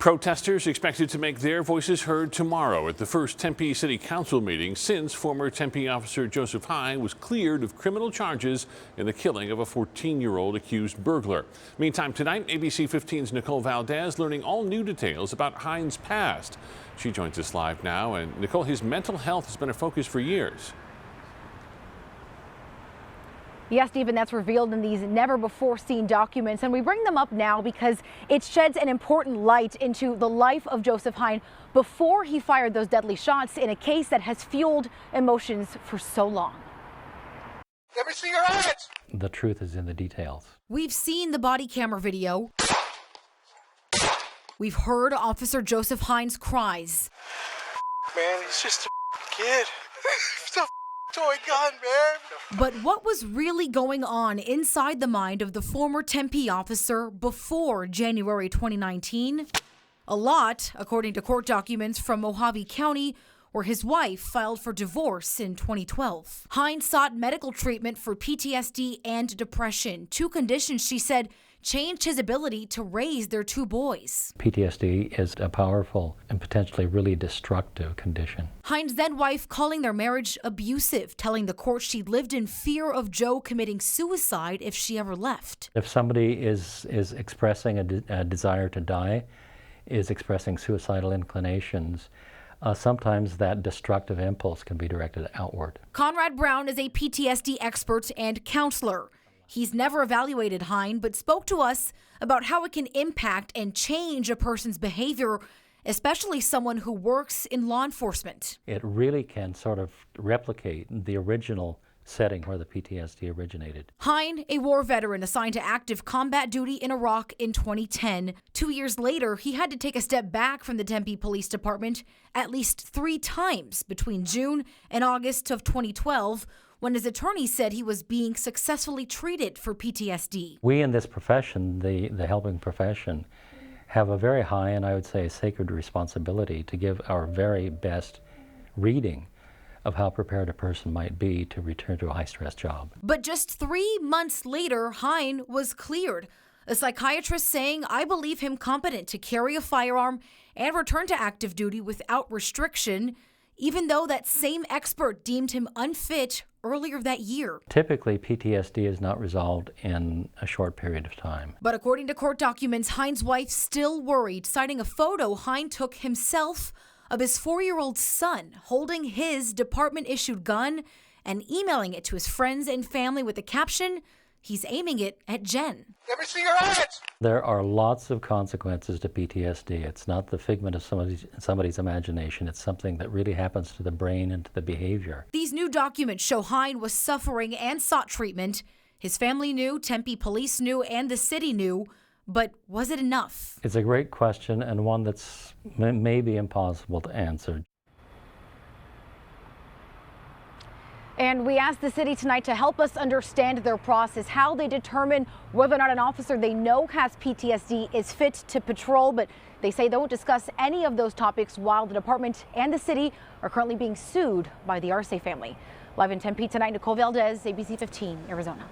Protesters expected to make their voices heard tomorrow at the first Tempe City Council meeting since former Tempe officer Joseph Hine was cleared of criminal charges in the killing of a 14-year-old accused burglar. Meantime, tonight, ABC 15's Nicole Valdez learning all new details about Hine's past. She joins us live now, and Nicole, his mental health has been a focus for years. Yes, Stephen, that's revealed in these never-before-seen documents, and we bring them up now because it sheds an important light into the life of Joseph Hine before he fired those deadly shots in a case that has fueled emotions for so long. Let me see your hands! The truth is in the details. We've seen the body camera video. We've heard Officer Joseph Hine's cries. Man, he's just a kid. It's a toy gun, man. But what was really going on inside the mind of the former Tempe officer before January 2019? A lot, according to court documents from Mojave County, where his wife filed for divorce in 2012. Hine sought medical treatment for PTSD and depression, two conditions she said changed his ability to raise their two boys. PTSD is a powerful and potentially really destructive condition. Hine's then wife calling their marriage abusive, telling the court she lived in fear of Joe committing suicide if she ever left. If somebody is expressing a desire to die, is expressing suicidal inclinations, sometimes that destructive impulse can be directed outward. Conrad Brown is a PTSD expert and counselor. He's never evaluated Hine, but spoke to us about how it can impact and change a person's behavior, especially someone who works in law enforcement. It really can sort of replicate the original setting where the PTSD originated. Hine, a war veteran assigned to active combat duty in Iraq in 2010. 2 years later, he had to take a step back from the Tempe Police Department at least 3 times between June and August of 2012, when his attorney said he was being successfully treated for PTSD. We in this profession, the helping profession, have a very high and I would say a sacred responsibility to give our very best reading of how prepared a person might be to return to a high-stress job. But just 3 months later, Hine was cleared. A psychiatrist saying, "I believe him competent to carry a firearm and return to active duty without restriction," even though that same expert deemed him unfit earlier that year. Typically, PTSD is not resolved in a short period of time. But according to court documents, Hine's wife still worried, citing a photo Hine took himself of his 4-year-old son holding his department-issued gun and emailing it to his friends and family with the caption, "He's aiming it at Jen." Let me see your hands! There are lots of consequences to PTSD. It's not the figment of somebody's imagination. It's something that really happens to the brain and to the behavior. These new documents show Hine was suffering and sought treatment. His family knew, Tempe police knew, and the city knew. But was it enough? It's a great question and one that's maybe impossible to answer. And we asked the city tonight to help us understand their process, how they determine whether or not an officer they know has PTSD is fit to patrol. But they say they won't discuss any of those topics while the department and the city are currently being sued by the Arce family. Live in Tempe tonight, Nicole Valdez, ABC 15, Arizona.